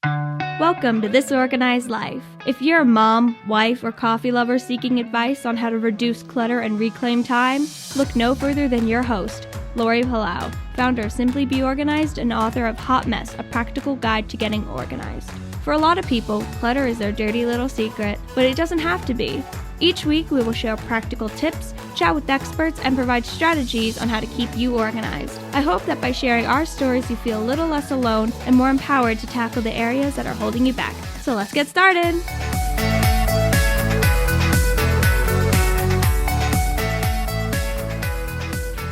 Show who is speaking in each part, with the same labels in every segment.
Speaker 1: Welcome to This Organized Life. If you're a mom, wife, or coffee lover seeking advice on how to reduce clutter and reclaim time, look no further than your host, Lori Palau, founder of Simply Be Organized and author of Hot Mess, a practical guide to getting organized. For a lot of people, clutter is their dirty little secret, but it doesn't have to be. Each week, we will share practical tips, chat with experts, and provide strategies on how to keep you organized. I hope that by sharing our stories, you feel a little less alone and more empowered to tackle the areas that are holding you back. So let's get started.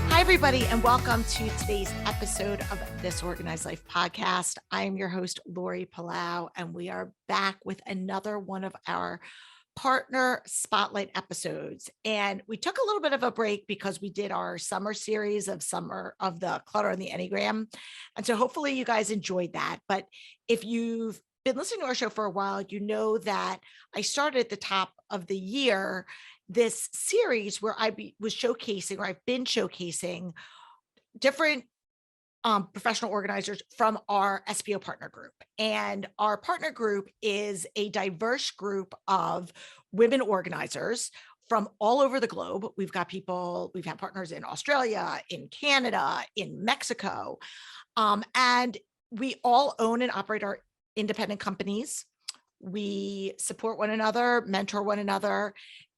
Speaker 2: Hi, everybody, and welcome to today's episode of This Organized Life podcast. I am your host, Lori Palau, and we are back with another one of our partner spotlight episodes. And we took a little bit of a break because we did our summer series of the Clutter and the Enneagram. And so hopefully you guys enjoyed that. But if you've been listening to our show for a while, you know that I started at the top of the year this series where I've been showcasing different professional organizers from our SBO partner group. And our partner group is a diverse group of women organizers from all over the globe. We've had partners in Australia, in Canada, in Mexico. And we all own and operate our independent companies. We support one another, mentor one another.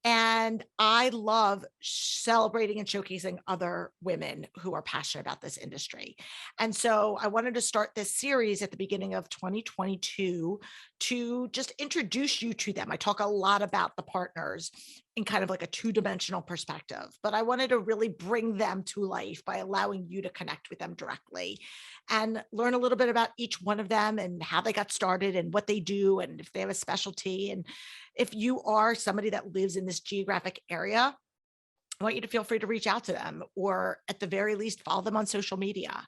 Speaker 2: And I love celebrating and showcasing other women who are passionate about this industry. And so I wanted to start this series at the beginning of 2022 to just introduce you to them. I talk a lot about the partners in kind of like a two-dimensional perspective, but I wanted to really bring them to life by allowing you to connect with them directly and learn a little bit about each one of them and how they got started and what they do and if they have a specialty. And if you are somebody that lives in this geographic area, I want you to feel free to reach out to them, or at the very least, follow them on social media.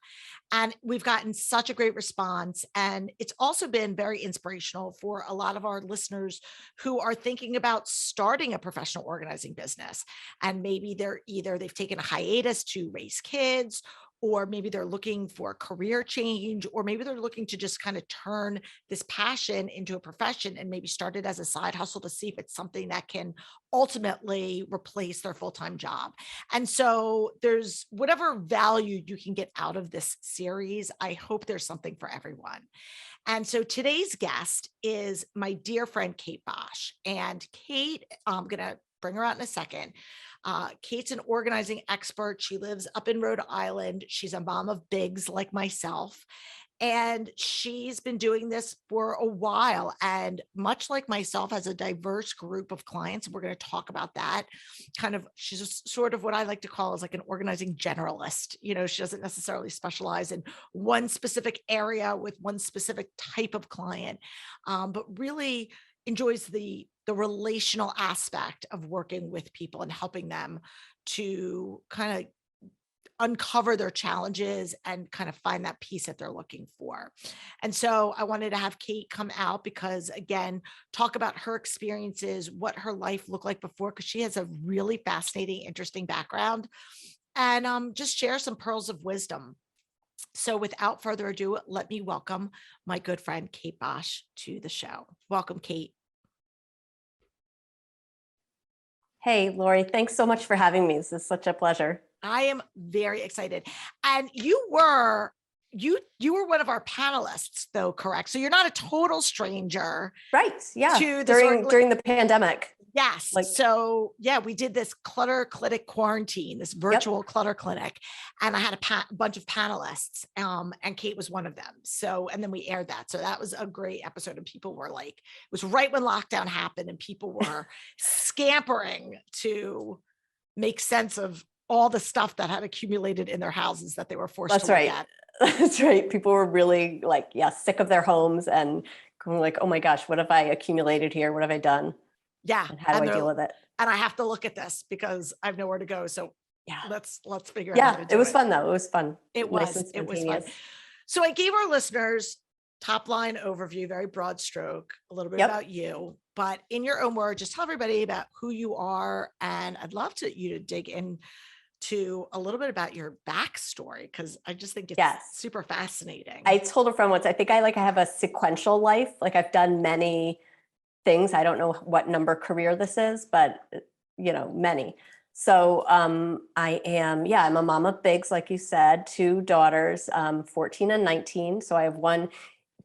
Speaker 2: And we've gotten such a great response. And it's also been very inspirational for a lot of our listeners who are thinking about starting a professional organizing business. And maybe they've taken a hiatus to raise kids, or maybe they're looking for a career change, or maybe they're looking to just kind of turn this passion into a profession and maybe start it as a side hustle to see if it's something that can ultimately replace their full-time job. And so there's whatever value you can get out of this series. I hope there's something for everyone. And so today's guest is my dear friend, Kate Bosch. And Kate, I'm going to bring her out in a second. Kate's an organizing expert. She lives up in Rhode Island. She's a mom of bigs like myself. And she's been doing this for a while. And much like myself, has a diverse group of clients. We're going to talk about that. She's just sort of what I like to call as like an organizing generalist. You know, she doesn't necessarily specialize in one specific area with one specific type of client, but really enjoys the relational aspect of working with people and helping them to kind of uncover their challenges and kind of find that piece that they're looking for. And so I wanted to have Kate come out because, again, talk about her experiences, what her life looked like before, because she has a really fascinating, interesting background, and just share some pearls of wisdom. So without further ado, let me welcome my good friend, Kate Bosch, to the show. Welcome, Kate.
Speaker 3: Hey, Lori, thanks so much for having me. This is such a pleasure.
Speaker 2: I am very excited. And you were one of our panelists, though, correct? So you're not a total stranger.
Speaker 3: Right. Yeah.
Speaker 2: To
Speaker 3: during the pandemic.
Speaker 2: Yes. So yeah, we did this clutter clinic quarantine, this virtual clutter clinic, and I had a bunch of panelists, and Kate was one of them. So, and then we aired that. So that was a great episode, and people were like, it was right when lockdown happened, and people were scampering to make sense of all the stuff that had accumulated in their houses that they were forced to look at.
Speaker 3: That's right. People were really sick of their homes and going like, oh my gosh, what have I accumulated here? What have I done?
Speaker 2: Yeah.
Speaker 3: And how do I deal with it?
Speaker 2: And I have to look at this because I have nowhere to go. So
Speaker 3: yeah,
Speaker 2: let's figure out how to do it.
Speaker 3: It was fun though. It was fun.
Speaker 2: It was fun. So I gave our listeners top line overview, very broad stroke, a little bit about you, but in your own words, just tell everybody about who you are. And I'd love you to dig in to a little bit about your backstory, because I just think it's super fascinating.
Speaker 3: I told a friend once, I think I have a sequential life. Like I've done many things. I don't know what number career this is, but many. So I'm a mom of bigs, like you said, 2 daughters, 14 and 19. So I have one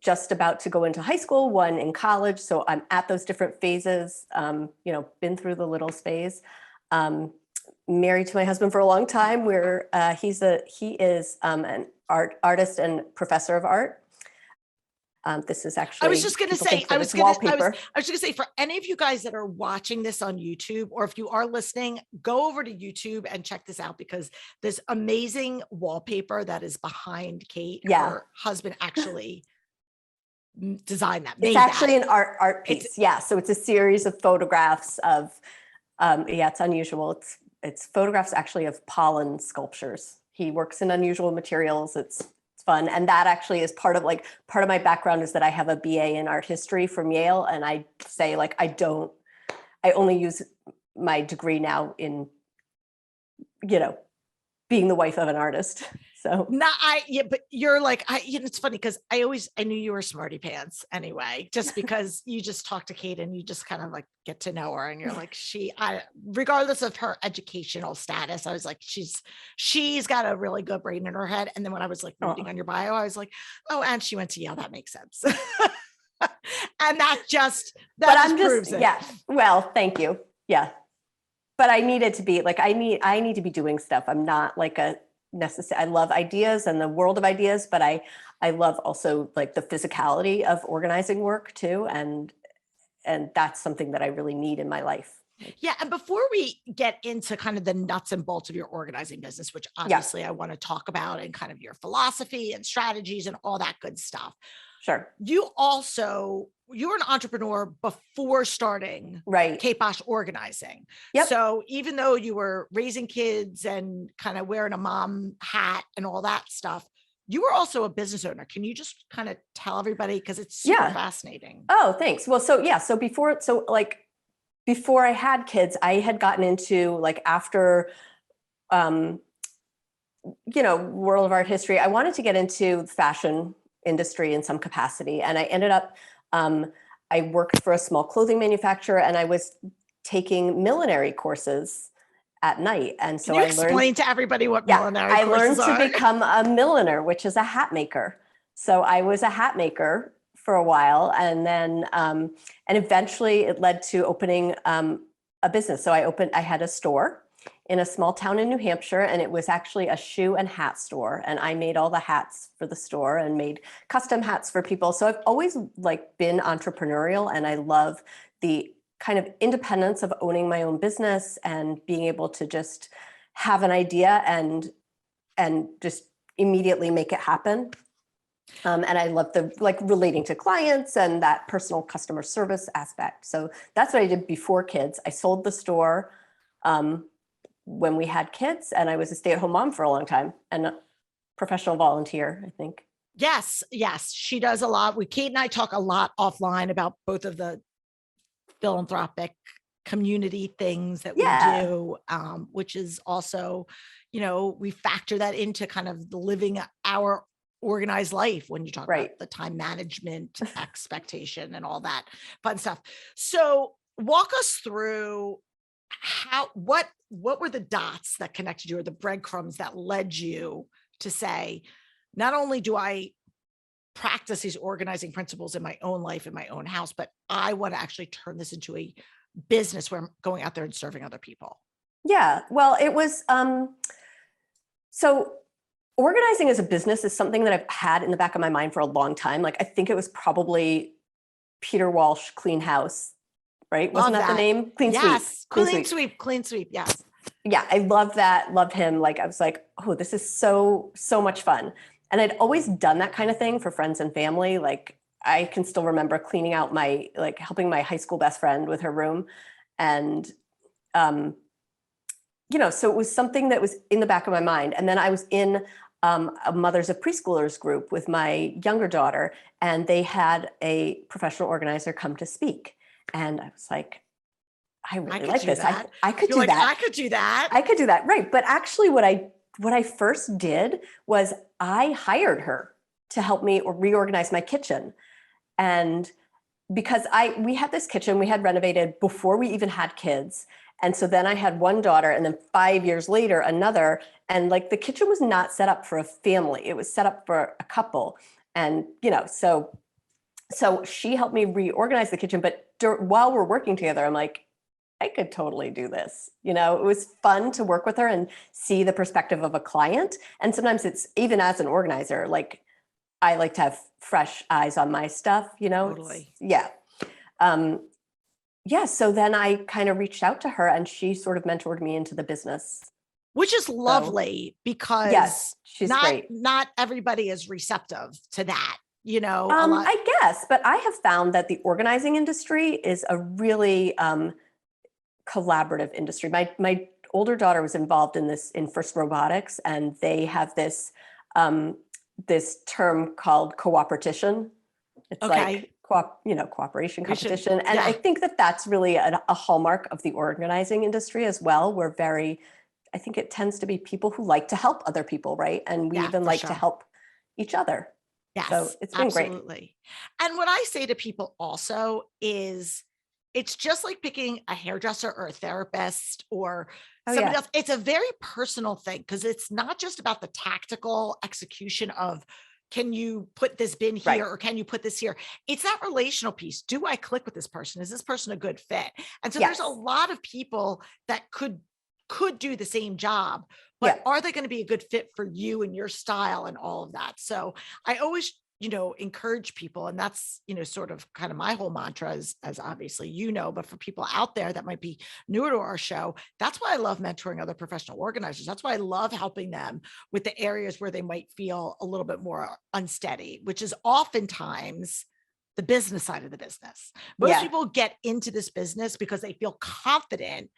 Speaker 3: just about to go into high school, one in college. So I'm at those different phases, been through the littles phase. Married to my husband for a long time, where he is an artist and professor of art. This is actually,
Speaker 2: I was just going to say, for any of you guys that are watching this on YouTube, or if you are listening, go over to YouTube and check this out, because this amazing wallpaper that is behind Kate, her husband actually designed that.
Speaker 3: It's actually an art piece. So it's a series of photographs of, it's unusual. It's photographs actually of pollen sculptures. He works in unusual materials. It's fun. And that actually is part of my background, is that I have a BA in art history from Yale. And I say I only use my degree now in, being the wife of an artist. So
Speaker 2: but you're like, it's funny because I knew you were smarty pants anyway, just because you just talk to Kate and you just kind of like get to know her, and you're like, regardless of her educational status, I was like, she's got a really good brain in her head. And then when I was like reading on your bio, I was like, oh, and she went to Yale. That makes sense. And that just proves it.
Speaker 3: Yeah. Well, thank you. Yeah. But I needed to be I need to be doing stuff. I'm not I love ideas and the world of ideas, but I love also the physicality of organizing work too. And that's something that I really need in my life.
Speaker 2: Yeah. And before we get into kind of the nuts and bolts of your organizing business, which obviously I want to talk about, and kind of your philosophy and strategies and all that good stuff.
Speaker 3: Sure.
Speaker 2: You were an entrepreneur before starting Kate Bosch Organizing.
Speaker 3: Yep.
Speaker 2: So even though you were raising kids and kind of wearing a mom hat and all that stuff, you were also a business owner. Can you just kind of tell everybody, because it's super fascinating.
Speaker 3: Oh, thanks. Well, so before I had kids, I had gotten into after, world of art history, I wanted to get into fashion industry in some capacity. And I ended up, I worked for a small clothing manufacturer, and I was taking millinery courses at night. And so
Speaker 2: I learned, explain to everybody what millinery courses are.
Speaker 3: I learned to become a milliner, which is a hat maker. So I was a hat maker for a while, and then, and eventually it led to opening a business. So I had a store in a small town in New Hampshire, and it was actually a shoe and hat store. And I made all the hats for the store and made custom hats for people. So I've always been entrepreneurial, and I love the kind of independence of owning my own business and being able to just have an idea and just immediately make it happen. And I love the relating to clients and that personal customer service aspect. So that's what I did before kids. I sold the store when we had kids, and I was a stay-at-home mom for a long time and a professional volunteer, I think.
Speaker 2: Yes, she does a lot. Kate and I talk a lot offline about both of the philanthropic community things that we do, which is also, we factor that into kind of living our organized life when you talk about the time management expectation and all that fun stuff. So walk us through what were the dots that connected you, or the breadcrumbs that led you to say, not only do I practice these organizing principles in my own life, in my own house, but I want to actually turn this into a business where I'm going out there and serving other people?
Speaker 3: Yeah, well, it was, so organizing as a business is something that I've had in the back of my mind for a long time. I think it was probably Peter Walsh, Clean House, right? Wasn't that the name? Clean Sweep.
Speaker 2: Clean Sweep. Yes.
Speaker 3: Yeah. I love that. Love him. I was like, oh, this is so much fun. And I'd always done that kind of thing for friends and family. I can still remember cleaning out helping my high school best friend with her room. And, so it was something that was in the back of my mind. And then I was in a Mothers of Preschoolers group with my younger daughter, and they had a professional organizer come to speak. And I was like, I really
Speaker 2: could
Speaker 3: like
Speaker 2: do
Speaker 3: this.
Speaker 2: that.
Speaker 3: I could
Speaker 2: You're
Speaker 3: do
Speaker 2: like,
Speaker 3: that.
Speaker 2: I could do that.
Speaker 3: I could do that. Right. But actually what I first did was I hired her to help me reorganize my kitchen. And because we had this kitchen we had renovated before we even had kids. And so then I had one daughter, and then 5 years later, another. And like the kitchen was not set up for a family. It was set up for a couple. And, so she helped me reorganize the kitchen. But while we're working together, I'm like, I could totally do this. It was fun to work with her and see the perspective of a client. And sometimes it's, even as an organizer, like I like to have fresh eyes on my stuff,
Speaker 2: Totally.
Speaker 3: Yeah. So then I kind of reached out to her, and she sort of mentored me into the business.
Speaker 2: Which is lovely, because
Speaker 3: yes, she's great.
Speaker 2: Not everybody is receptive to that, a lot.
Speaker 3: I guess, but I have found that the organizing industry is a really collaborative industry. My older daughter was involved in FIRST Robotics, and they have this term called cooperation. It's like cooperation, competition. And I think that that's really a hallmark of the organizing industry as well. I think it tends to be people who like to help other people, right? And we even like to help each other.
Speaker 2: Yes,
Speaker 3: so it's been
Speaker 2: absolutely.
Speaker 3: great.
Speaker 2: And what I say to people also is, it's just like picking a hairdresser or a therapist or somebody else. It's a very personal thing, because it's not just about the tactical execution of, can you put this bin here or can you put this here? It's that relational piece. Do I click with this person? Is this person a good fit? And so there's a lot of people that could do the same job, but are they going to be a good fit for you and your style and all of that? So I always, encourage people, and that's, sort of kind of my whole mantra, as obviously, but for people out there that might be newer to our show, that's why I love mentoring other professional organizers. That's why I love helping them with the areas where they might feel a little bit more unsteady, which is oftentimes the business side of the business. Most people get into this business because they feel confident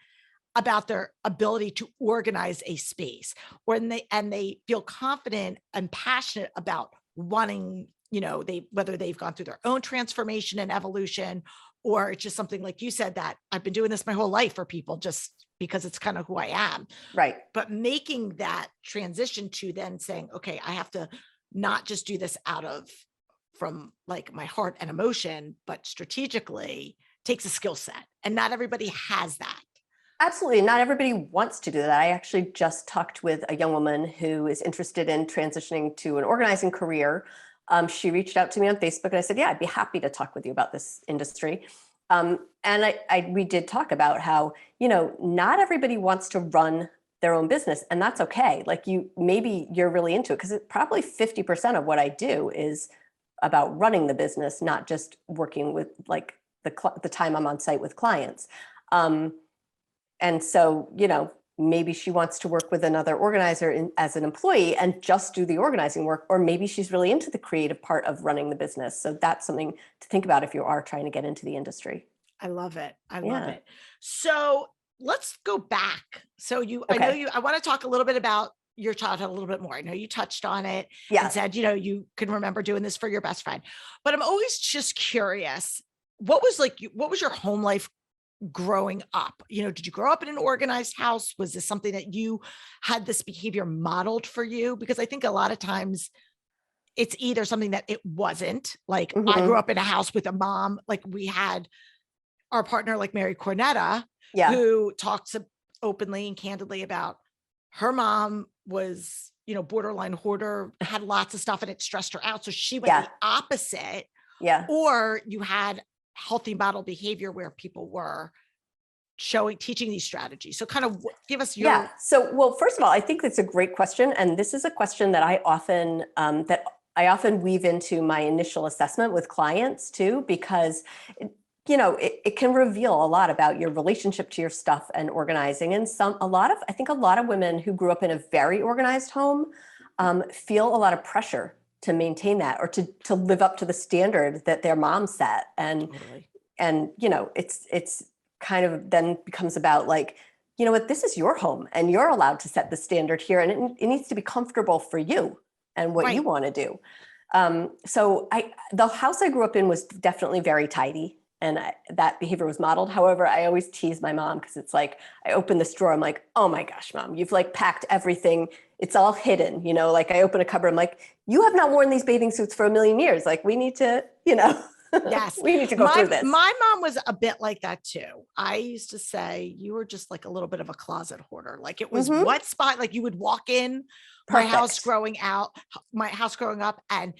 Speaker 2: about their ability to organize a space, and they feel confident and passionate about wanting, whether they've gone through their own transformation and evolution, or it's just something like you said, that I've been doing this my whole life for people just because it's kind of who I am.
Speaker 3: Right.
Speaker 2: But making that transition to then saying, okay, I have to not just do this from like my heart and emotion, but strategically takes a skill set. And not everybody has that.
Speaker 3: Absolutely. Not everybody wants to do that. I actually just talked with a young woman who is interested in transitioning to an organizing career. She reached out to me on Facebook, and I said, I'd be happy to talk with you about this industry. And we did talk about how, not everybody wants to run their own business, and that's okay. Like maybe you're really into it, because probably 50% of what I do is about running the business, not just working with like the time I'm on site with clients. And so, maybe she wants to work with another organizer as an employee and just do the organizing work, or maybe she's really into the creative part of running the business. So that's something to think about if you are trying to get into the industry.
Speaker 2: I love it. I love it. So let's go back. So I want to talk a little bit about your childhood a little bit more. I know you touched on it and said, you can remember doing this for your best friend, but I'm always just curious, what was your home life growing up? Did you grow up in an organized house? Was this something that you had this behavior modeled for you? Because I think a lot of times it's either something that it wasn't. Like I grew up in a house with a mom, like we had our partner, like Mary Cornetta, who talks openly and candidly about her mom was, borderline hoarder, had lots of stuff and it stressed her out. So she went the opposite.
Speaker 3: Yeah.
Speaker 2: Or you had healthy model behavior where people were teaching these strategies. So kind of give us your.
Speaker 3: So, well, first of all, I think that's a great question. And this is a question that I often weave into my initial assessment with clients too, because it can reveal a lot about your relationship to your stuff and organizing. And I think a lot of women who grew up in a very organized home feel a lot of pressure to maintain that, or to live up to the standard that their mom set. And, it's kind of then becomes about like, this is your home and you're allowed to set the standard here, and it needs to be comfortable for you and what you want to do. So the house I grew up in was definitely very tidy. and that behavior was modeled. However, I always tease my mom because it's like, I open this drawer, I'm like, oh my gosh, Mom, you've like packed everything. It's all hidden, you know, like I open a cupboard, I'm like, you have not worn these bathing suits for a million years. Like we need to, you know,
Speaker 2: Yes.
Speaker 3: we need to go through this.
Speaker 2: My mom was a bit like that too. I used to say you were just like a little bit of a closet hoarder. Like it was what spot, like you would walk in my house growing up, and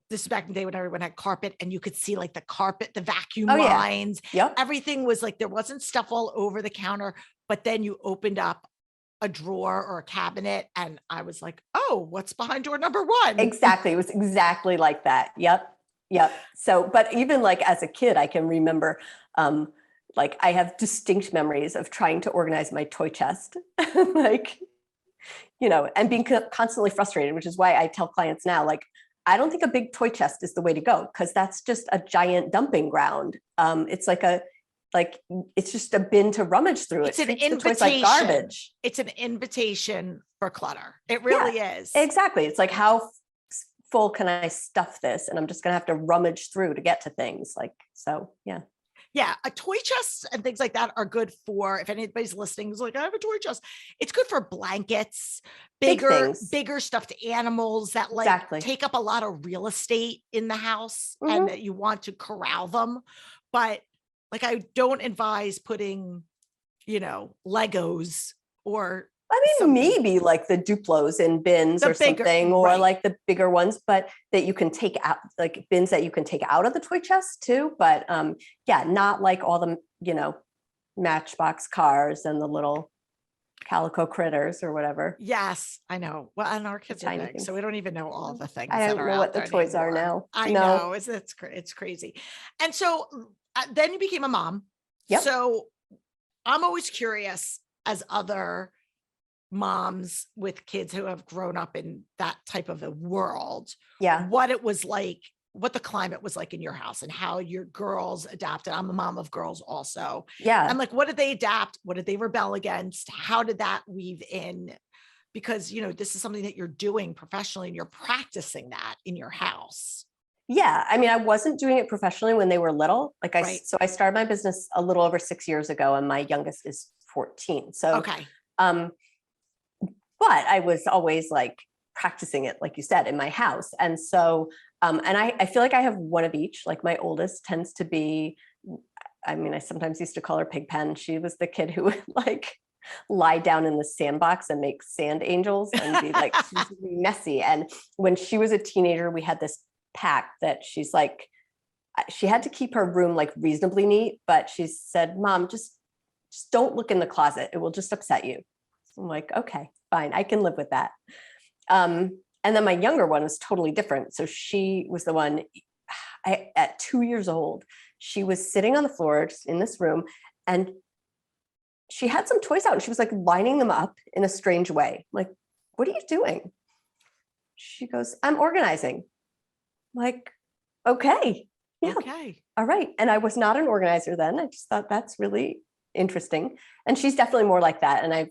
Speaker 2: this is back in the day when everyone had carpet and you could see like the carpet, the vacuum lines.
Speaker 3: Yep.
Speaker 2: Everything was like, there wasn't stuff all over the counter, but then you opened up a drawer or a cabinet and I was like, oh, what's behind door number 1?
Speaker 3: Exactly. It was exactly like that. Yep. So, but even like as a kid, I can remember, like I have distinct memories of trying to organize my toy chest, like, you know, and being constantly frustrated, which is why I tell clients now, like, I don't think a big toy chest is the way to go because that's just a giant dumping ground. It's like it's just a bin to rummage through.
Speaker 2: It's an
Speaker 3: invitation. Toys like garbage.
Speaker 2: It's an invitation for clutter. It really is.
Speaker 3: Exactly. It's like, how full can I stuff this? And I'm just going to have to rummage through to get to things like, so yeah.
Speaker 2: Yeah. A toy chest and things like that are good for, if anybody's listening, is like, I have a toy chest. It's good for blankets, bigger stuffed animals that like take up a lot of real estate in the house and that you want to corral them. But like, I don't advise putting, you know, Legos or,
Speaker 3: I mean, maybe like the Duplos in bins or something, or like the bigger ones, but that you can take out, like bins that you can take out of the toy chest too. But yeah, not like all the, you know, Matchbox cars and the little calico critters or whatever.
Speaker 2: Yes, I know. Well, and our kids are big, so we don't even know all the things.
Speaker 3: I don't know what the toys are now.
Speaker 2: I know it's crazy. And so then you became a mom.
Speaker 3: Yep.
Speaker 2: So I'm always curious, as other moms with kids who have grown up in that type of a world, what it was like, what the climate was like in your house and how your girls adapted. I'm a mom of girls also.
Speaker 3: Yeah.
Speaker 2: I'm like, what did they adapt? What did they rebel against? How did that weave in? Because, you know, this is something that you're doing professionally and you're practicing that in your house.
Speaker 3: Yeah. I mean, I wasn't doing it professionally when they were little. Like so I started my business a little over 6 years ago and my youngest is 14. So, but I was always like practicing it, like you said, in my house. And so, and I feel like I have one of each. Like my oldest tends to be, I mean, I sometimes used to call her Pigpen. She was the kid who would like lie down in the sandbox and make sand angels and be like messy. And when she was a teenager, we had this pact that she's like, she had to keep her room like reasonably neat, but she said, Mom, just don't look in the closet. It will just upset you. So I'm like, okay, fine. I can live with that. And then my younger one was totally different. So she was the one, at 2 years old, she was sitting on the floor just in this room and she had some toys out and she was like lining them up in a strange way. I'm like, what are you doing? She goes, I'm organizing. I'm like, okay. Yeah.
Speaker 2: Okay.
Speaker 3: All right. And I was not an organizer then. I just thought that's really interesting. And she's definitely more like that. And I've,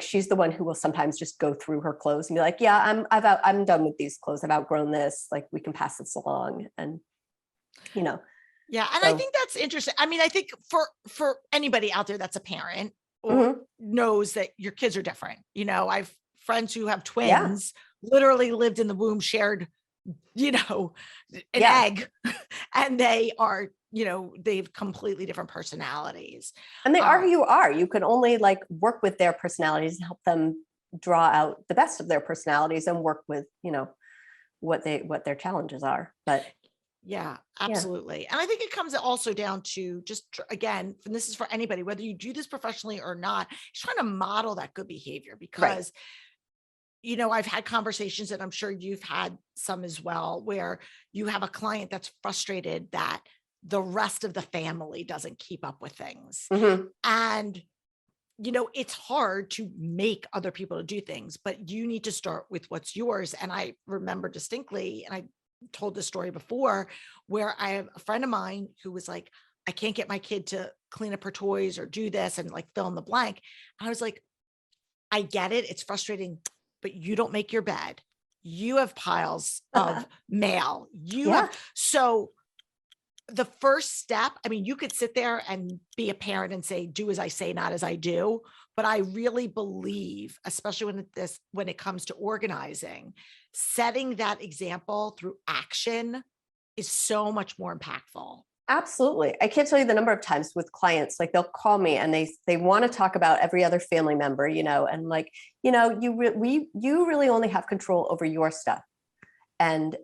Speaker 3: she's the one who will sometimes just go through her clothes and be like, yeah, I'm done with these clothes. I've outgrown this. Like we can pass this along. And, you know.
Speaker 2: Yeah. And I think that's interesting. I mean, I think for anybody out there that's a parent or knows that your kids are different. You know, I've friends who have twins, literally lived in the womb, shared, you know, an egg, and they are, you know, they've completely different personalities. And they are who
Speaker 3: you are. You can only like work with their personalities and help them draw out the best of their personalities and work with, you know, what their challenges are. But
Speaker 2: yeah, absolutely. And I think it comes also down to just, again, and this is for anybody, whether you do this professionally or not, just trying to model that good behavior because you know, I've had conversations and I'm sure you've had some as well, where you have a client that's frustrated that the rest of the family doesn't keep up with things. And, you know, it's hard to make other people to do things, but you need to start with what's yours. And I remember distinctly, and I told this story before, where I have a friend of mine who was like, I can't get my kid to clean up her toys or do this and like fill in the blank. And I was like, I get it. It's frustrating, but you don't make your bed. You have piles of mail. You have, so the first step, I mean, you could sit there and be a parent and say, do as I say, not as I do. But I really believe, especially when it comes to organizing, setting that example through action is so much more impactful.
Speaker 3: Absolutely. I can't tell you the number of times with clients, like they'll call me and they want to talk about every other family member, and like, you really only have control over your stuff. And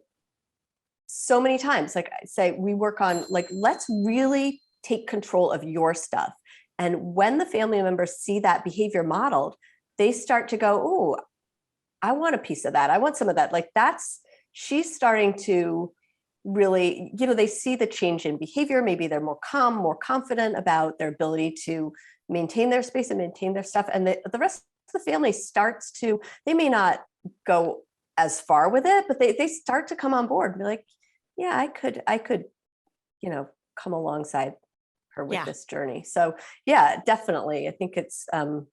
Speaker 3: so many times, like I say, we work on like, let's really take control of your stuff. And when the family members see that behavior modeled, they start to go, oh, I want a piece of that. I want some of that. Like she's starting to really, they see the change in behavior. Maybe they're more calm, more confident about their ability to maintain their space and maintain their stuff. And the rest of the family starts to, they may not go as far with it, but they start to come on board and be like, yeah, I could, come alongside her with this journey. So yeah, definitely. I think it's, and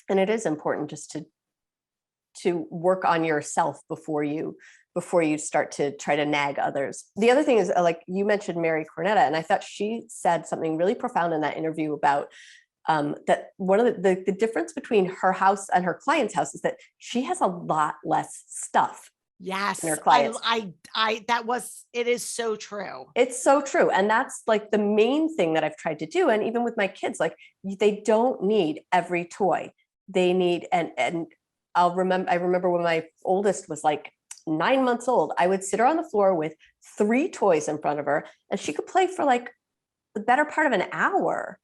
Speaker 3: it is important just to work on yourself before you start to try to nag others. The other thing is, like you mentioned Mary Cornetta, and I thought she said something really profound in that interview about that one of the difference between her house and her client's house is that she has a lot less stuff.
Speaker 2: Yes,
Speaker 3: in her clients.
Speaker 2: It is so true.
Speaker 3: It's so true. And that's like the main thing that I've tried to do. And even with my kids, like they don't need every toy. They need, and I remember when my oldest was like 9 months old, I would sit her on the floor with 3 toys in front of her and she could play for like the better part of an hour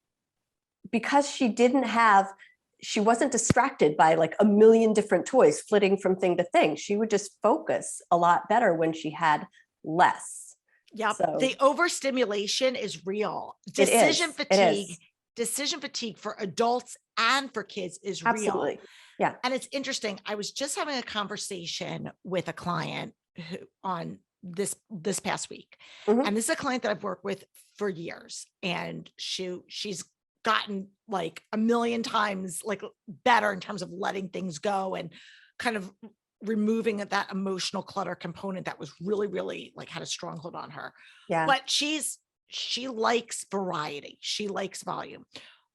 Speaker 3: because she wasn't distracted by like a million different toys flitting from thing to thing. She would just focus a lot better when she had less.
Speaker 2: Yep.
Speaker 3: So,
Speaker 2: the overstimulation is real. Decision fatigue for adults and for kids is
Speaker 3: absolutely
Speaker 2: real.
Speaker 3: Yeah.
Speaker 2: And it's interesting. I was just having a conversation with a client on this past week.
Speaker 3: Mm-hmm.
Speaker 2: And this is a client that I've worked with for years. And she's gotten like a million times like better in terms of letting things go and kind of removing that emotional clutter component that was really, really like had a stronghold on her.
Speaker 3: Yeah.
Speaker 2: But she likes variety. She likes volume.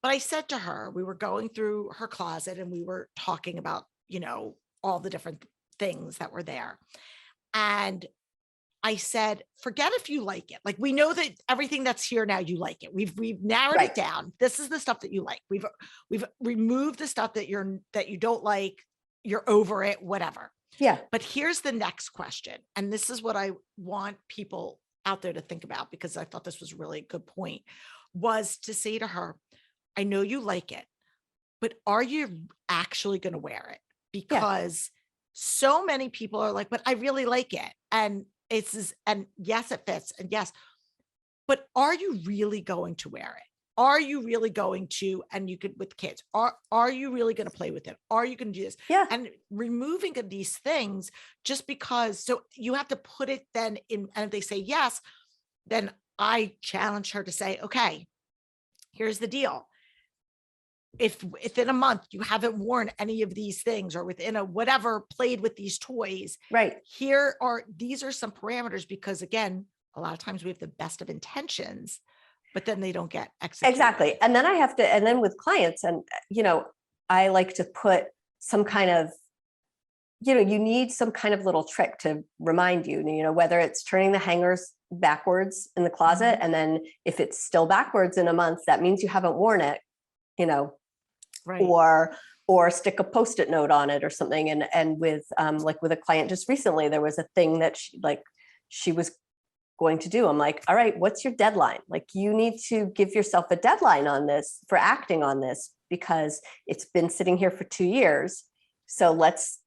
Speaker 2: But I said to her, we were going through her closet and we were talking about, all the different things that were there. And I said, forget if you like it. Like, we know that everything that's here now, you like it. We've narrowed it down. This is the stuff that you like. We've removed the stuff that you don't like. You're over it, whatever.
Speaker 3: Yeah.
Speaker 2: But here's the next question. And this is what I want people out there to think about, because I thought this was really a good point, was to say to her, I know you like it, but are you actually going to wear it? Because so many people are like, but I really like it. And and yes, it fits. And yes, but are you really going to wear it? Are you really going to, and you could with kids, are you really going to play with it? Are you going to do this?
Speaker 3: Yeah.
Speaker 2: And removing of these things just because, so you have to put it then in, and if they say yes, then I challenge her to say, okay, here's the deal. If within a month you haven't worn any of these things, or within a whatever played with these toys,
Speaker 3: right,
Speaker 2: these are some parameters, because again, a lot of times we have the best of intentions, but then they don't get executed.
Speaker 3: Exactly. And then and then with clients, and I like to put some kind of, you need some kind of little trick to remind you, whether it's turning the hangers backwards in the closet, and then if it's still backwards in a month, that means you haven't worn it,
Speaker 2: right.
Speaker 3: Or stick a Post-it note on it or something. And with like with a client just recently, there was a thing that she was going to do. I'm like, all right, what's your deadline? Like, you need to give yourself a deadline on this for acting on this, because it's been sitting here for 2 years. So let's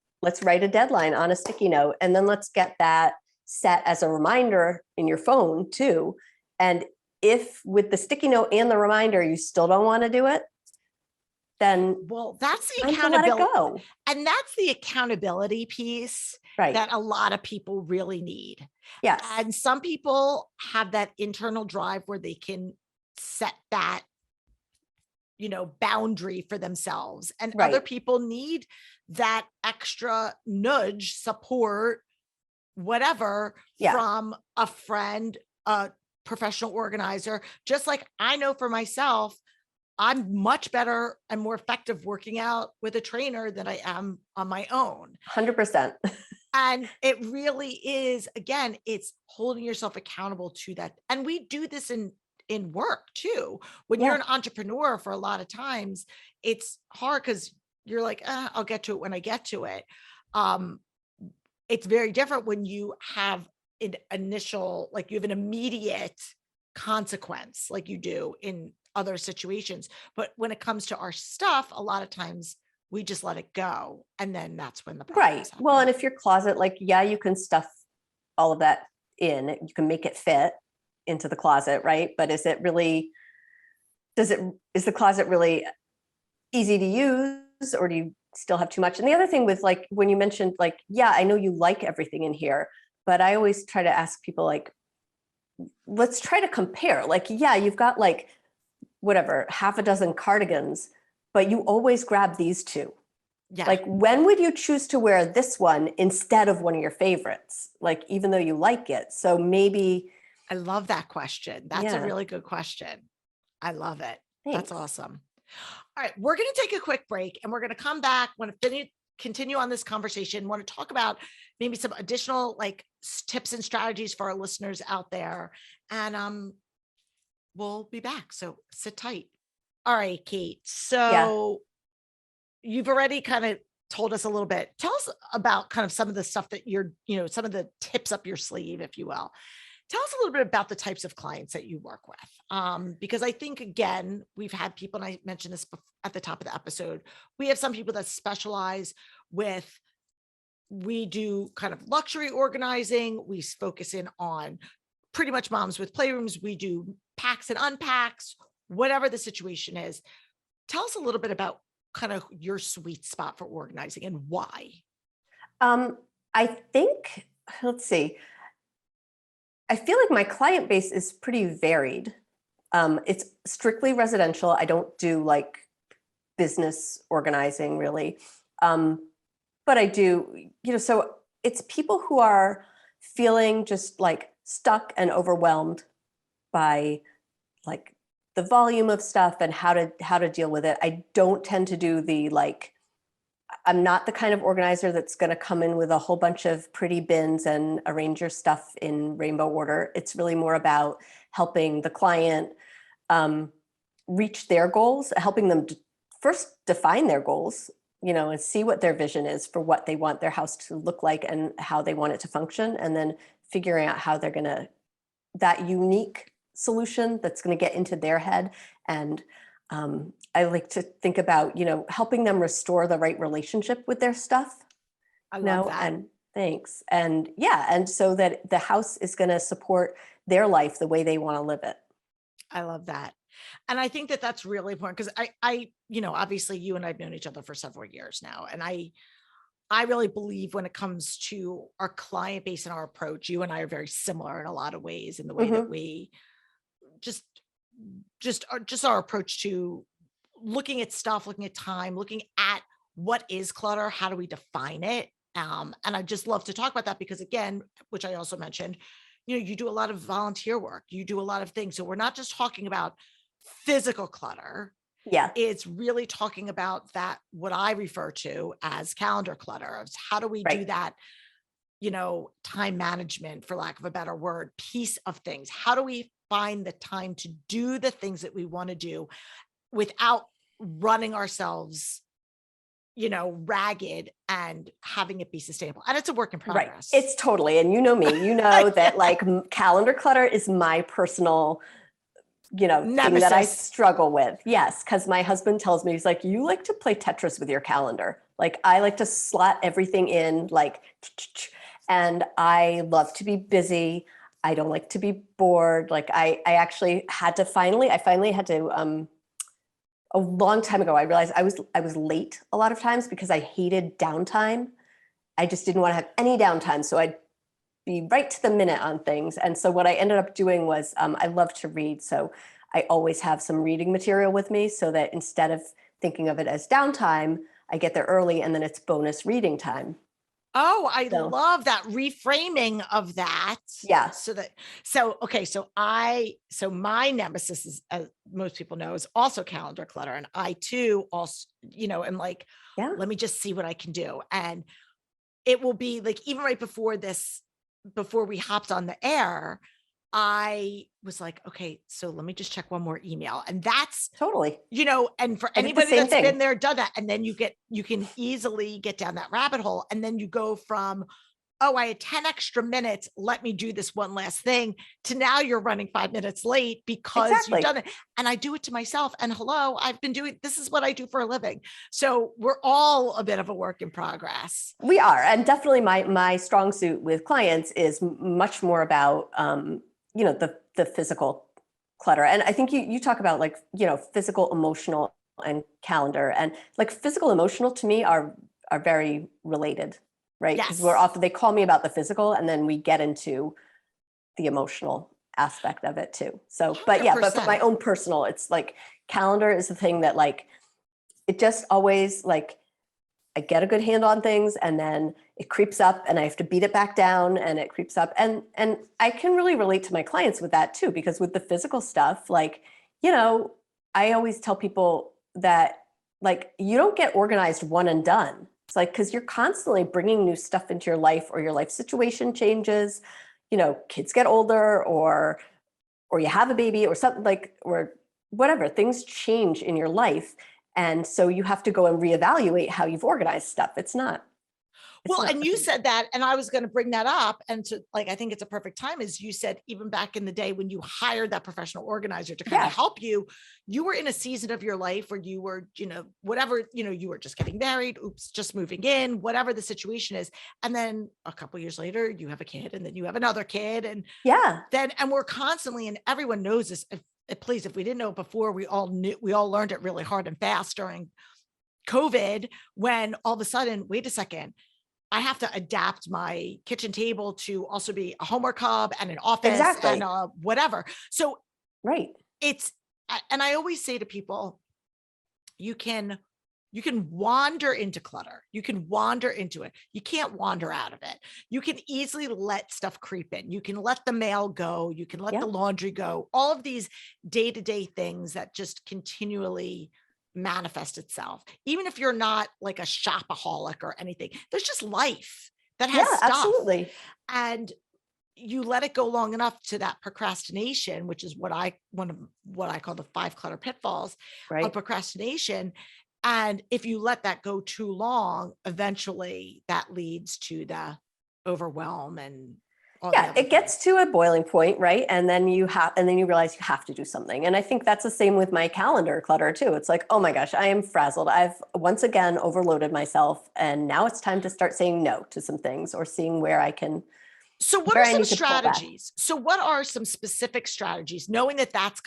Speaker 3: write a deadline on a sticky note, and then let's get that set as a reminder in your phone too. And if with the sticky note and the reminder, you still don't want to do it, then
Speaker 2: that's the accountability.
Speaker 3: Let it go.
Speaker 2: And that's the accountability piece that a lot of people really need.
Speaker 3: Yes.
Speaker 2: And some people have that internal drive where they can set that, boundary for themselves. And other people need that extra nudge, support, whatever, from a friend, a professional organizer, just like I know for myself, I'm much better and more effective working out with a trainer than I am on my own.
Speaker 3: 100%.
Speaker 2: And it really is, again, it's holding yourself accountable to that. And we do this in work too. When you're an entrepreneur, for a lot of times, it's hard because you're like, I'll get to it when I get to it. It's very different when you have an initial, like you have an immediate consequence like you do in other situations. But when it comes to our stuff, a lot of times we just let it go. And then that's when the
Speaker 3: Right.
Speaker 2: happen.
Speaker 3: Well, and if your closet, like, yeah, you can stuff all of that in, you can make it fit into the closet, right? But is the closet really easy to use, or do you still have too much? And the other thing with, like, when you mentioned, like, yeah, I know you like everything in here, but I always try to ask people, like, let's try to compare. Like, yeah, you've got like whatever, half a dozen cardigans, but you always grab these two.
Speaker 2: Yeah.
Speaker 3: Like, when would you choose to wear this one instead of one of your favorites? Like, even though you like it. So maybe.
Speaker 2: I love that question. That's a really good question. I love it.
Speaker 3: Thanks.
Speaker 2: That's awesome. All right. We're going to take a quick break and we're going to come back. Want to continue on this conversation. Want to talk about maybe some additional like tips and strategies for our listeners out there. And we'll be back. So sit tight. All right, Kate. So you've already kind of told us a little bit. Tell us about kind of some of the stuff that you're, some of the tips up your sleeve, if you will. Tell us a little bit about the types of clients that you work with. Because I think, again, we've had people, and I mentioned this at the top of the episode, we have some people that specialize with, we do kind of luxury organizing. We focus in on pretty much moms with playrooms. We do packs and unpacks, whatever the situation is. Tell us a little bit about kind of your sweet spot for organizing and why.
Speaker 3: I think, let's see. I feel like my client base is pretty varied. It's strictly residential. I don't do like business organizing really. But I do, so it's people who are feeling just like stuck and overwhelmed by like the volume of stuff and how to deal with it. I don't tend to do the like, I'm not the kind of organizer that's going to come in with a whole bunch of pretty bins and arrange your stuff in rainbow order. It's really more about helping the client reach their goals, helping them first define their goals, and see what their vision is for what they want their house to look like and how they want it to function. And then figuring out how they're going to, that unique solution that's going to get into their head. And I like to think about, helping them restore the right relationship with their stuff.
Speaker 2: I love that.
Speaker 3: And thanks. And and so that the house is going to support their life the way they want to live it.
Speaker 2: I love that. And I think that that's really important because I, obviously you and I've known each other for several years now. And I really believe when it comes to our client base and our approach, you and I are very similar in a lot of ways in the way that we just our approach to looking at stuff, looking at time, looking at what is clutter, how do we define it? And I just love to talk about that because, again, which I also mentioned, you do a lot of volunteer work, you do a lot of things. So we're not just talking about physical clutter.
Speaker 3: Yeah.
Speaker 2: It's really talking about that, what I refer to as calendar clutter. How do we do that, time management, for lack of a better word, piece of things? How do we find the time to do the things that we want to do without running ourselves, ragged and having it be sustainable? And it's a work in progress.
Speaker 3: Right. It's totally. And you know me, that like calendar clutter is my personal, thing that I struggle with. Yes. Cause my husband tells me, he's like, you like to play Tetris with your calendar. Like I like to slot everything in like, and I love to be busy. I don't like to be bored. Like I actually had to finally had to, a long time ago, I realized I was late a lot of times because I hated downtime. I just didn't want to have any downtime. So I'd be right to the minute on things. And so what I ended up doing was I love to read. So I always have some reading material with me so that instead of thinking of it as downtime, I get there early and then it's bonus reading time.
Speaker 2: Oh, I
Speaker 3: So,
Speaker 2: love that reframing of that.
Speaker 3: yeah.
Speaker 2: Okay. So my nemesis is, as most people know, is also calendar clutter. And I too also, am like,
Speaker 3: Yeah.
Speaker 2: let me just see what I can do. And it will be like, even right before we hopped on the air, I was like, okay, so let me just check one more email. And that's,
Speaker 3: Totally.
Speaker 2: and for
Speaker 3: I did the
Speaker 2: anybody
Speaker 3: same
Speaker 2: that's
Speaker 3: thing.
Speaker 2: been there, done that, and then you can easily get down that rabbit hole. And then you go from, oh, I had 10 extra minutes, let me do this one last thing, to now you're running 5 minutes late because you've
Speaker 3: Exactly.
Speaker 2: done it. And I do it to myself. And hello, this is what I do for a living. So we're all a bit of a work in progress.
Speaker 3: We are. And definitely my strong suit with clients is much more about, the physical clutter. And I think you talk about like, physical, emotional, and calendar. And like physical, emotional to me are very related, right? Because
Speaker 2: Yes.
Speaker 3: they call me about the physical, and then we get into the emotional aspect of it too. So, but for my
Speaker 2: 100%.
Speaker 3: own personal, it's like calendar is the thing that like, it just always like, I get a good hand on things, and then it creeps up and I have to beat it back down, and it creeps up. And I can really relate to my clients with that too, because with the physical stuff, like, I always tell people that like, you don't get organized one and done. It's like, because you're constantly bringing new stuff into your life, or your life situation changes, kids get older, or you have a baby or something, like, or whatever, things change in your life. And so you have to go and reevaluate how you've organized stuff. It's not
Speaker 2: Well, and you
Speaker 3: something.
Speaker 2: said that, and I was going to bring that up. And to like, I think it's a perfect time, as you said, even back in the day when you hired that professional organizer to kind of help you, you were in a season of your life where you were, whatever, you were just getting married, just moving in, whatever the situation is. And then a couple of years later, you have a kid, and then you have another kid. And and we're constantly, and everyone knows this. Please, if we didn't know it before, we all learned it really hard and fast during COVID, when all of a sudden, wait a second, I have to adapt my kitchen table to also be a homework hub and an office and whatever. So
Speaker 3: Right.
Speaker 2: and I always say to people, you can wander into clutter. You can wander into it. You can't wander out of it. You can easily let stuff creep in. You can let the mail go. You can let the laundry go. All of these day-to-day things that just continually manifest itself. Even if you're not like a shopaholic or anything, there's just life that has stuff.
Speaker 3: Absolutely.
Speaker 2: And you let it go long enough to that procrastination, which is what I call the 5 clutter pitfalls of procrastination. And if you let that go too long, eventually that leads to the overwhelm and
Speaker 3: it gets to a boiling point, right? And then you realize you have to do something. And I think that's the same with my calendar clutter too. It's like, oh my gosh, I am frazzled. I've once again overloaded myself, and now it's time to start saying no to some things, or seeing where I can.
Speaker 2: So what are some strategies? So what are some specific strategies, knowing that that's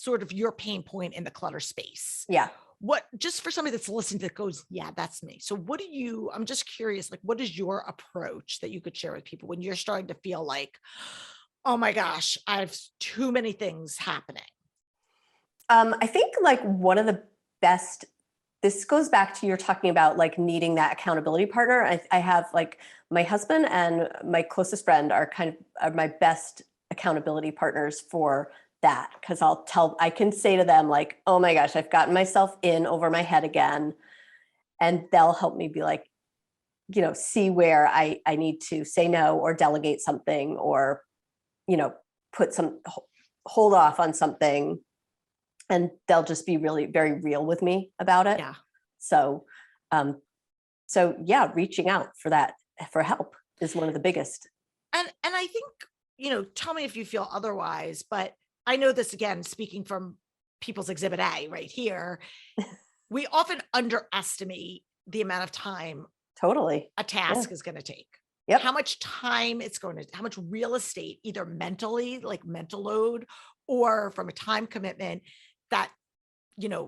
Speaker 2: sort of your pain point in the clutter space?
Speaker 3: Yeah.
Speaker 2: What, just for somebody that's listening that goes, yeah, that's me. So I'm just curious, like, what is your approach that you could share with people when you're starting to feel like, oh my gosh, I have too many things happening?
Speaker 3: I think like one of the best, this goes back to you're talking about like needing that accountability partner. I have like my husband and my closest friend are are my best accountability partners for that. Cause I can say to them like, oh my gosh, I've gotten myself in over my head again. And they'll help me be like, see where I need to say no, or delegate something, or, put hold off on something. And they'll just be really very real with me about it.
Speaker 2: Yeah.
Speaker 3: So, reaching out for help is one of the biggest.
Speaker 2: And I think, tell me if you feel otherwise, but I know this, again, speaking from People's Exhibit A right here, we often underestimate the amount of time a task is going to take.
Speaker 3: Yep.
Speaker 2: How much time how much real estate, either mentally, like mental load, or from a time commitment that,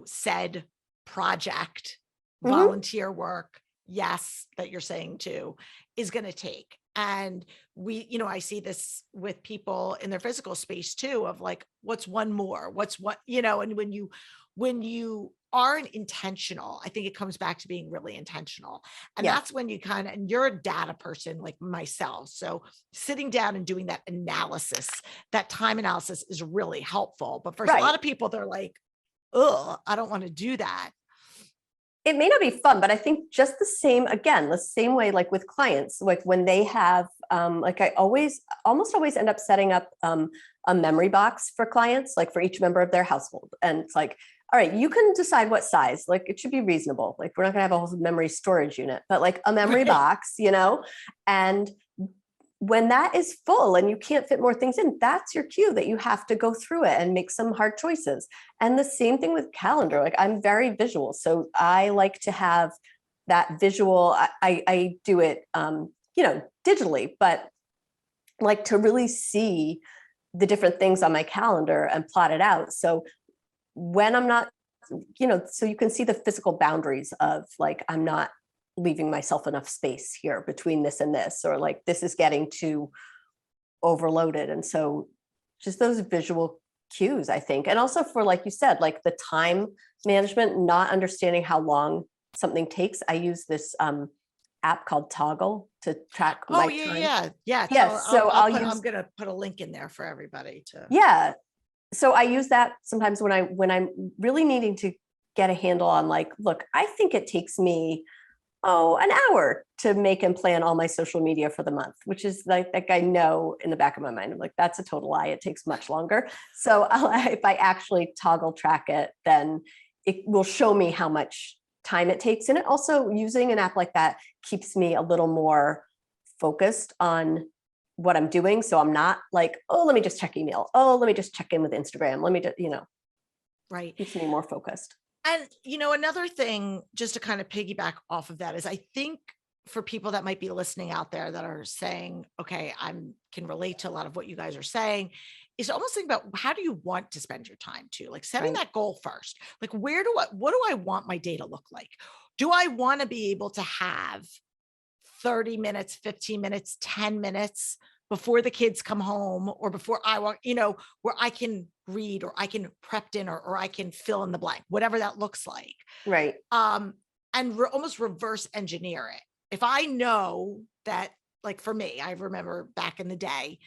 Speaker 2: said project, volunteer work, yes, that you're saying too, is going to take. And we, I see this with people in their physical space too, of like, what's one more, and when you aren't intentional, I think it comes back to being really intentional. And that's when you and you're a data person like myself. So sitting down and doing that analysis, that time analysis is really helpful. But for a lot of people, they're like, oh, I don't want to do that.
Speaker 3: It may not be fun, but I think just the same way, like with clients, like when they have, I almost always end up setting up a memory box for clients, like for each member of their household. And it's like, all right, you can decide what size, like it should be reasonable. Like we're not gonna have a whole memory storage unit, but like a memory box, and when that is full and you can't fit more things in, that's your cue that you have to go through it and make some hard choices. And the same thing with calendar. Like I'm very visual. So I like to have that visual. I do it, digitally, but like to really see the different things on my calendar and plot it out. So when I'm not, so you can see the physical boundaries of like, I'm not leaving myself enough space here between this and this, or like this is getting too overloaded. And so just those visual cues, I think. And also for, like you said, like the time management, not understanding how long something takes. I use this app called Toggle to track my time.
Speaker 2: Yes. So I'm going to put a link in there for everybody to.
Speaker 3: Yeah. So I use that sometimes when I'm really needing to get a handle on like, look, I think it takes me an hour to make and plan all my social media for the month, which is like I know in the back of my mind, I'm like, that's a total lie. It takes much longer. So if I actually toggle track it, then it will show me how much time it takes. And it also, using an app like that keeps me a little more focused on what I'm doing. So I'm not like, oh, let me just check email. Oh, let me just check in with Instagram. Let me just,
Speaker 2: right.
Speaker 3: Keeps me more focused.
Speaker 2: And, another thing, just to kind of piggyback off of that, is I think for people that might be listening out there that are saying, okay, can relate to a lot of what you guys are saying, is almost think about how do you want to spend your time too? Like setting that goal first. Like what do I want my day to look like? Do I want to be able to have 30 minutes, 15 minutes, 10 minutes before the kids come home, or before I walk, where I can read, or I can prep dinner, or I can fill in the blank, whatever that looks like.
Speaker 3: Right.
Speaker 2: And almost reverse engineer it. If I know that, like for me, I remember back in the day,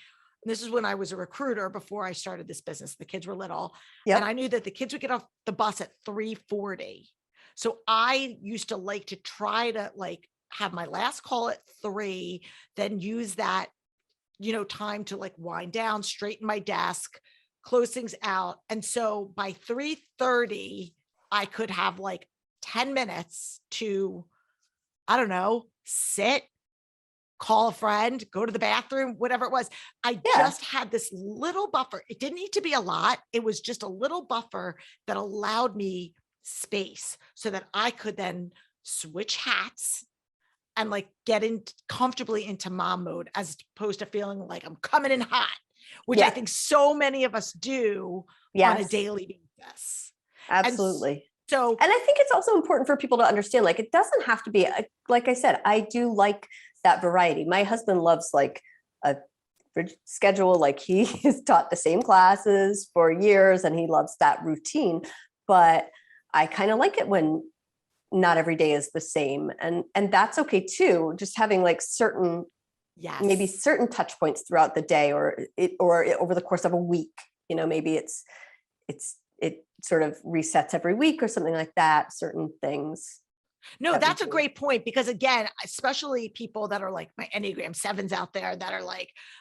Speaker 2: and this is when I was a recruiter before I started this business, the kids were little, and I knew that the kids would get off the bus at 3:40. So I used to like to try to like have my last call at 3, then use that time to like wind down, straighten my desk, close things out. And so by 3:30, I could have like 10 minutes to, I don't know, sit, call a friend, go to the bathroom, whatever it was. I just had this little buffer. It didn't need to be a lot. It was just a little buffer that allowed me space so that I could then switch hats and like get in comfortably into mom mode, as opposed to feeling like I'm coming in hot, which I think so many of us do on a daily basis.
Speaker 3: Absolutely.
Speaker 2: And
Speaker 3: I think it's also important for people to understand, like, it doesn't have to be, like I said, I do like that variety. My husband loves like a schedule, like he has taught the same classes for years and he loves that routine, but I kind of like it when not every day is the same. And that's okay too. Just having like certain, maybe certain touch points throughout the day, or over the course of a week, maybe it sort of resets every week or something like that, certain things.
Speaker 2: No, that's a great point, because again, especially people that are like my Enneagram 7s out there that are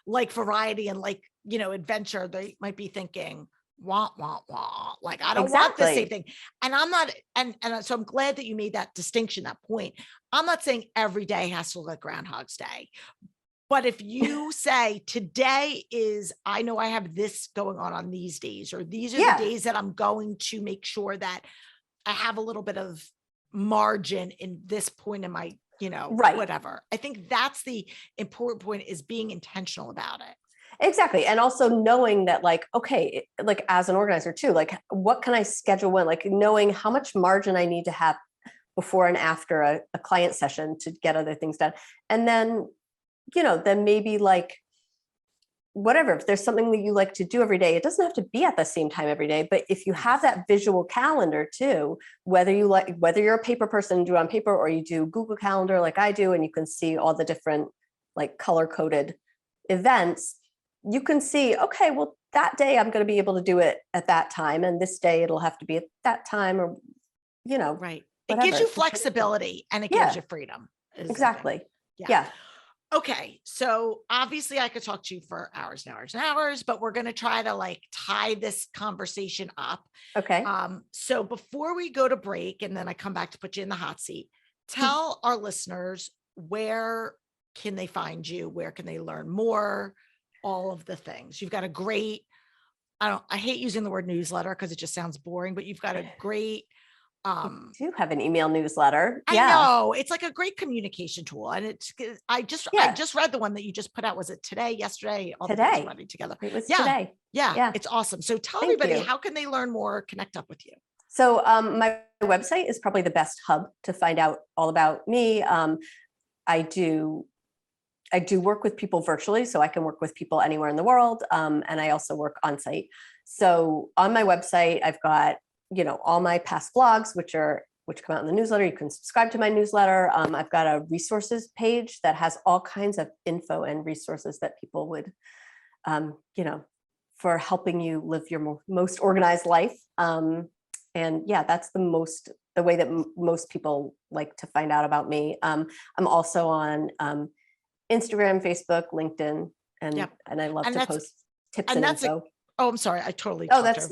Speaker 2: like variety and like, adventure, they might be thinking, wah, wah, wah. Like, I don't want the same thing. And I'm not, and so I'm glad that you made that distinction, that point. I'm not saying every day has to look like Groundhog's Day. But if you say today is, I know I have this going on these days, or these are the days that I'm going to make sure that I have a little bit of margin in this point in my, whatever. I think that's the important point, is being intentional about it.
Speaker 3: Exactly. And also knowing that, like, okay, like as an organizer too, like what can I schedule when, like knowing how much margin I need to have before and after a client session to get other things done. And then then maybe like, whatever, if there's something that you like to do every day, it doesn't have to be at the same time every day, but if you have that visual calendar too, whether you're a paper person and do it on paper, or you do Google Calendar like I do, and you can see all the different like color coded events, you can see, okay, well, that day I'm going to be able to do it at that time, and this day it'll have to be at that time, or
Speaker 2: right.
Speaker 3: whatever.
Speaker 2: It gives you flexibility and it gives you freedom.
Speaker 3: Exactly.
Speaker 2: Yeah.
Speaker 3: Yeah.
Speaker 2: Okay. So obviously I could talk to you for hours and hours and hours, but we're going to try to like tie this conversation up.
Speaker 3: Okay.
Speaker 2: So before we go to break and then I come back to put you in the hot seat, tell our listeners, where can they find you? Where can they learn more? All of the things. You've got a great, I hate using the word newsletter because it just sounds boring, but you've got a great,
Speaker 3: I do have an email newsletter.
Speaker 2: I know, it's like a great communication tool. And I just read the one that you just put out. Was it today, yesterday? All the things
Speaker 3: Today.
Speaker 2: running together.
Speaker 3: It was
Speaker 2: Yeah.
Speaker 3: today.
Speaker 2: Yeah. It's awesome. So tell
Speaker 3: Thank
Speaker 2: everybody,
Speaker 3: you.
Speaker 2: how can they learn more, connect up with you?
Speaker 3: So my website is probably the best hub to find out all about me. I do work with people virtually, so I can work with people anywhere in the world. And I also work on site. So on my website, I've got, all my past blogs, which come out in the newsletter. You can subscribe to my newsletter. I've got a resources page that has all kinds of info and resources that people would, for helping you live your most organized life. And yeah, that's the way that most people like to find out about me. I'm also on Instagram, Facebook, LinkedIn, and I love to post tips and info.
Speaker 2: Oh, I'm sorry. I totally.
Speaker 3: That's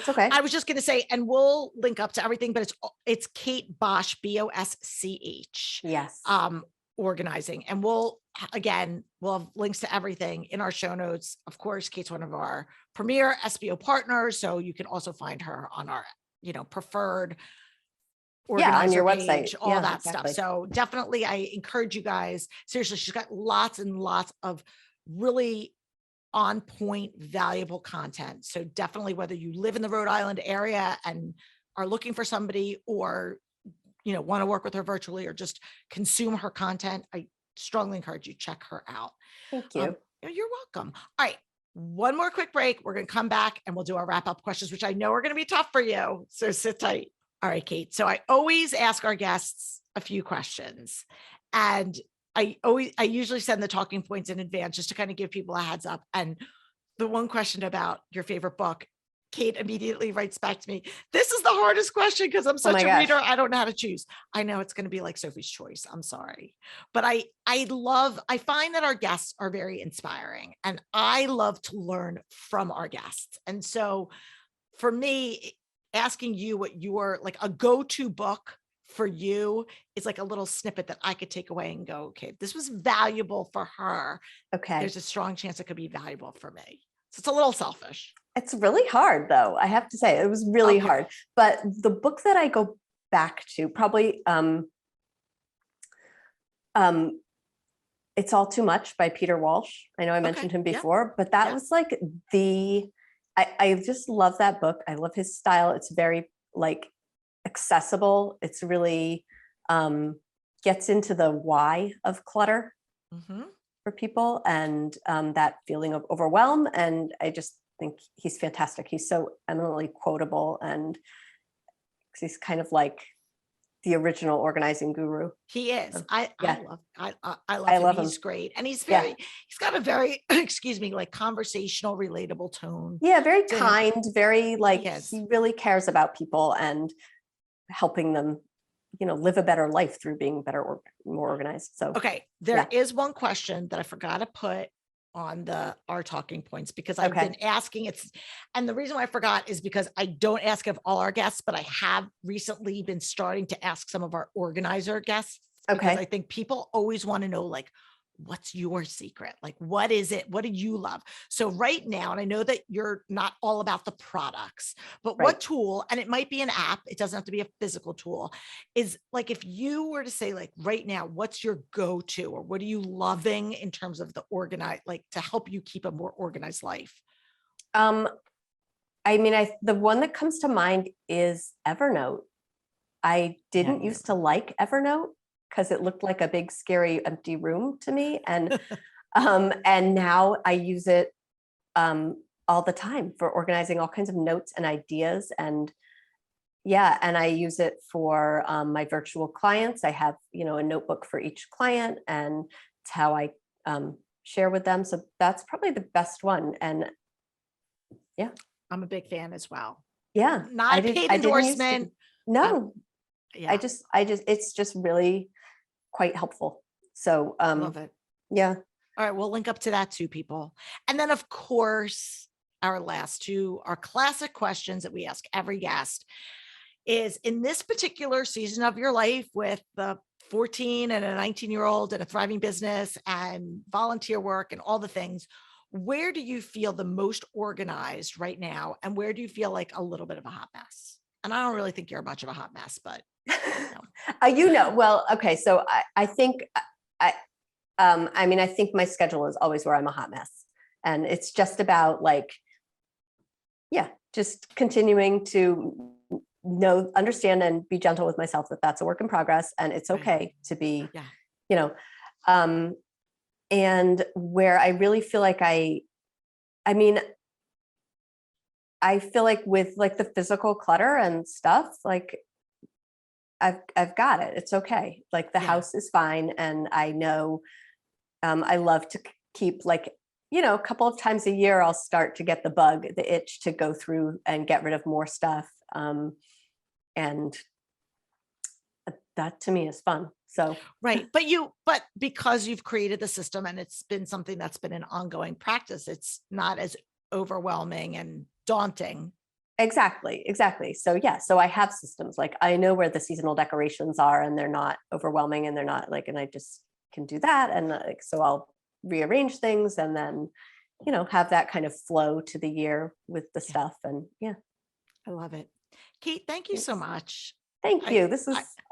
Speaker 3: okay.
Speaker 2: I was just going to say, and we'll link up to everything, but it's Kate Bosch, Bosch.
Speaker 3: Yes.
Speaker 2: Organizing. And we'll have links to everything in our show notes. Of course, Kate's one of our premier SBO partners. So you can also find her on our, preferred organizer
Speaker 3: on your
Speaker 2: page,
Speaker 3: website,
Speaker 2: all that stuff. So definitely I encourage you guys. Seriously, she's got lots and lots of really on point, valuable content. So definitely, whether you live in the Rhode Island area and are looking for somebody, or, want to work with her virtually, or just consume her content, I strongly encourage you, check her out.
Speaker 3: Thank you.
Speaker 2: You're welcome. All right. One more quick break. We're going to come back and we'll do our wrap up questions, which I know are going to be tough for you. So sit tight. All right, Kate. So I always ask our guests a few questions, and I usually send the talking points in advance just to kind of give people a heads up. And the one question about your favorite book, Kate immediately writes back to me, this is the hardest question because I'm such a reader. I don't know how to choose. I know it's going to be like Sophie's Choice. I'm sorry. But I find that our guests are very inspiring, and I love to learn from our guests. And so for me, asking you what your like a go-to book for you is like a little snippet that I could take away and go, okay, this was valuable for her.
Speaker 3: Okay.
Speaker 2: There's a strong chance it could be valuable for me. So it's a little selfish.
Speaker 3: It's really hard though. I have to say it was really hard, but the book that I go back to probably, It's All Too Much by Peter Walsh. I know I mentioned him before, but that was like I just love that book. I love his style. It's very like accessible. It's really gets into the why of clutter for people, and that feeling of overwhelm. And I just think he's fantastic. He's so eminently quotable, and he's kind of like the original organizing guru.
Speaker 2: He is. I love him. He's great. And he's he's got a very, like conversational, relatable tone.
Speaker 3: Yeah. Very kind, very like, he really cares about people and helping them, live a better life through being better or more organized. So,
Speaker 2: okay. There is one question that I forgot to put on our talking points, because I've been asking and the reason why I forgot is because I don't ask of all our guests, but I have recently been starting to ask some of our organizer guests, because I think people always want to know, like, what's your secret? Like, what is it? What do you love? So right now, and I know that you're not all about the products, but what tool, and it might be an app, it doesn't have to be a physical tool, is like, if you were to say, like, right now, what's your go-to, or what are you loving in terms of the like to help you keep a more organized life?
Speaker 3: I mean, the one that comes to mind is Evernote. I didn't used to like Evernote. because it looked like a big, scary, empty room to me. And now I use it all the time for organizing all kinds of notes and ideas. And and I use it for my virtual clients. I have, a notebook for each client, and it's how I share with them. So that's probably the best one. And
Speaker 2: I'm a big fan as well.
Speaker 3: Yeah.
Speaker 2: Not a paid endorsement.
Speaker 3: No.
Speaker 2: Yeah.
Speaker 3: I just, it's just really quite helpful. So,
Speaker 2: love it.
Speaker 3: Yeah.
Speaker 2: All right. We'll link up to that too, people. And then of course, our last two are classic questions that we ask every guest is, in this particular season of your life with the 14 and a 19-year-old and a thriving business and volunteer work and all the things, where do you feel the most organized right now? And where do you feel like a little bit of a hot mess? And I don't really think you're much of a hot mess, but
Speaker 3: well, okay. So I think, I think my schedule is always where I'm a hot mess, and it's just about just continuing to understand and be gentle with myself that that's a work in progress, and it's okay to be, and where I really feel like I feel like with the physical clutter and stuff, I've got it. It's okay. The house is fine. And I know, I love to keep a couple of times a year, I'll start to get the itch to go through and get rid of more stuff. And that to me is fun. So,
Speaker 2: right. But because you've created the system and it's been something that's been an ongoing practice, it's not as overwhelming and daunting.
Speaker 3: Exactly. So so I have systems. I know where the seasonal decorations are, and they're not overwhelming, and they're not and I just can do that. And so I'll rearrange things, and then, have that kind of flow to the year with the stuff. And
Speaker 2: I love it. Kate, thank you so much.
Speaker 3: Thank you.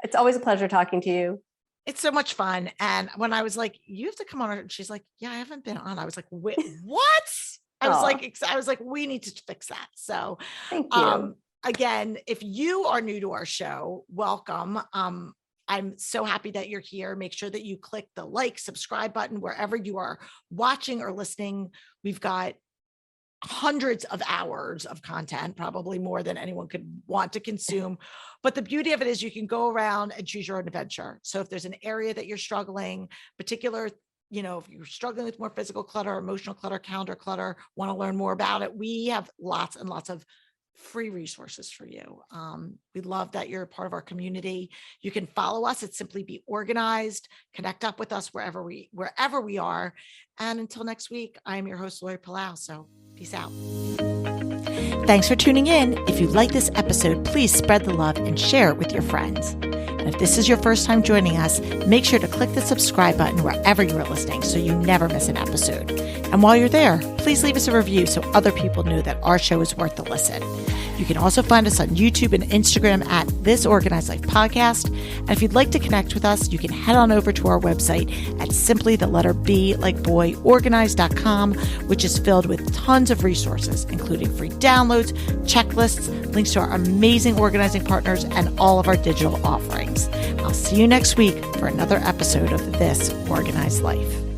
Speaker 3: It's always a pleasure talking to you.
Speaker 2: It's so much fun. And when I was like, you have to come on, she's like, yeah, I haven't been on. I was like, wait, what? I was like, we need to fix that. So
Speaker 3: thank you.
Speaker 2: Again, if you are new to our show, welcome. I'm so happy that you're here. Make sure that you click the subscribe button wherever you are watching or listening. We've got hundreds of hours of content, probably more than anyone could want to consume. But the beauty of it is you can go around and choose your own adventure. So if there's an area that you're struggling, if you're struggling with more physical clutter, emotional clutter, calendar clutter, want to learn more about it, we have lots and lots of free resources for you. We love that you're a part of our community. You can follow us at Simply Be Organized, connect up with us wherever we are. And until next week, I'm your host, Lori Palau. So peace out. Thanks for tuning in. If you like this episode, please spread the love and share it with your friends. And if this is your first time joining us, make sure to click the subscribe button wherever you are listening so you never miss an episode. And while you're there, please leave us a review so other people know that our show is worth the listen. You can also find us on YouTube and Instagram at This Organized Life Podcast. And if you'd like to connect with us, you can head on over to our website at simply the letter B like boy organized.com, which is filled with tons of resources, including free downloads, checklists, links to our amazing organizing partners, and all of our digital offerings. I'll see you next week for another episode of This Organized Life.